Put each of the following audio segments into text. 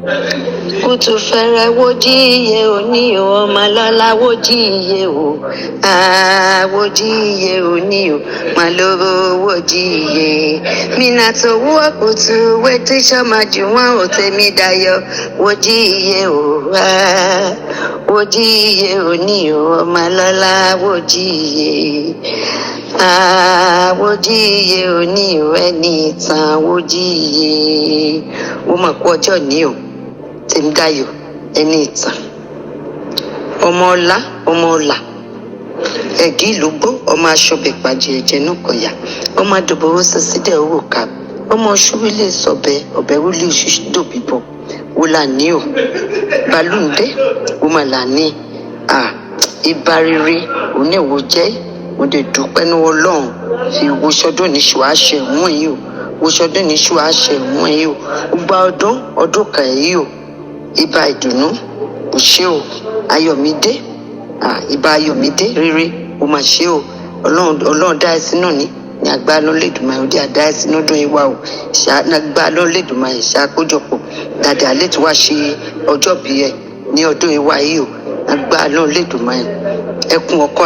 kùtù fẹ́rẹ̀ wojíye òní o ọmọ lọ́lá wojíye o wojíye òní o mà lówó wojíye mina tó wọ́ kùtù wẹ́tí sọ́mà jù wọ́n ò tẹ̀mí dayọ̀ wojíye o wojíye òní o ọmọ lọ́lá wojíye wojíye òní o ẹni ìtàn wojíye wọ́n mọ̀ kú ọjọ́ ní o Tèmídáyọ̀ ẹni ìtàn ọmọ ọlá ẹgí ìlú gbó ọmọ aṣọbẹ pàjẹ ẹjẹ náà kọyà ọmọ adòbòwò sẹsídẹ owó ká ọmọ ṣúwílẹ sọbẹ ọbẹ wílé dòbìbọ wọlà ní o balùndé wọmọlà ní ibà rere oníwò jẹ òde dúpẹ́ ní Ọlọ́run fi wọṣọdún ní ṣùgbọ́n àṣẹ wọn yìí o wọṣọdún ní ṣùgbọ́n àṣẹ wọn yìí o gba ọdún kan yìí o ibà ìdùnnú kò ṣe o Ayọ̀mídé ibà Ayọ̀mídé rere o mà ṣe o Ọlọ́run dá ẹ sínú ní agbára lọ́lẹ́dùnmáyé òde àdá ẹ sínú dún ìwà o agbára lọ́lẹ́dùnmáyé ṣàkójọpọ̀ dàdà lẹ́tọ̀ wá ṣe ọjọ́ bí ẹ ní ọdún ìwà yìí o agbára lọ́lẹ́dùnmáyé ẹkùn ọkọ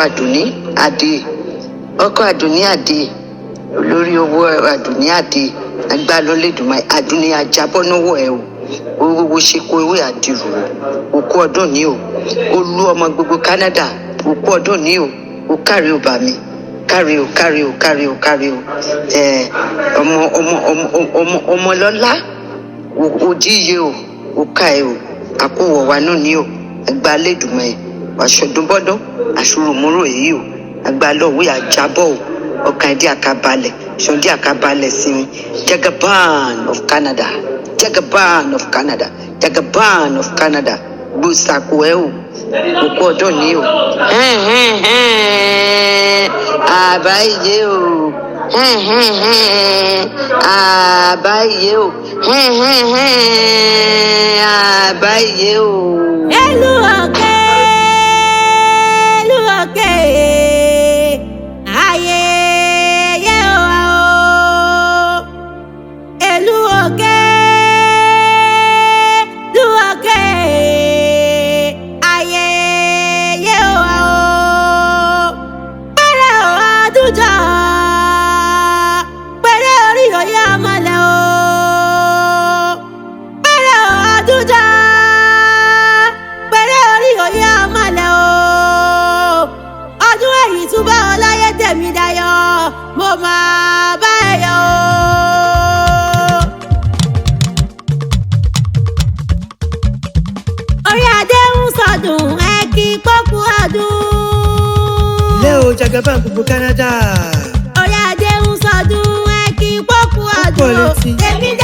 àdùnní àdè olórí owó àdùnní àdè agbára lọ́lẹ́dùnmáyé àdùnní ajábọ́ náwó ẹ o owó ṣe kó ewé àdìrò òkú ọdún ní o olú ọmọ gbogbo Canada òkú ọdún ní o ó kárí o bà mí kárí o ọmọ lọ́lá ojíye o ó ká ẹ o àkówọ̀ wa náà ní o ẹgbàá lẹ́dùnmọ́ ẹ aṣọdúnbọ́dún àṣùrùmúrò èyí o agbálọ́wé àjábọ̀ o ọkàn ẹdí àkábalẹ̀ ṣọdí àkábalẹ̀ sí mi Jagaban of Canada gbòsàkó ẹ o òkú ọdún ní o àbáyé o àbáyé o àbáyé o. Elu òkè ayé yé wa o. Elu òkè ayé yé wa o. Pẹ̀lẹ́ o àdújọ pẹ̀lẹ́ orí oyè ọmọlẹ o. Pẹ̀lẹ́ o àdújọ pẹ̀lẹ́ orí oyè ọmọlẹ o. Ọdún èyí túbọ̀ ọláyé Tèmídáyọ̀ mo máa bá ẹ yọ̀ o. Orí adé ń sọdún ẹ kí pọ́kú ọdún. Ilé o Jagaban gbogbo Canada. Orí adé ń sọdún ẹ kí pọ́kú ọdún. Ó pọ̀ létí. Tèmídáyọ̀.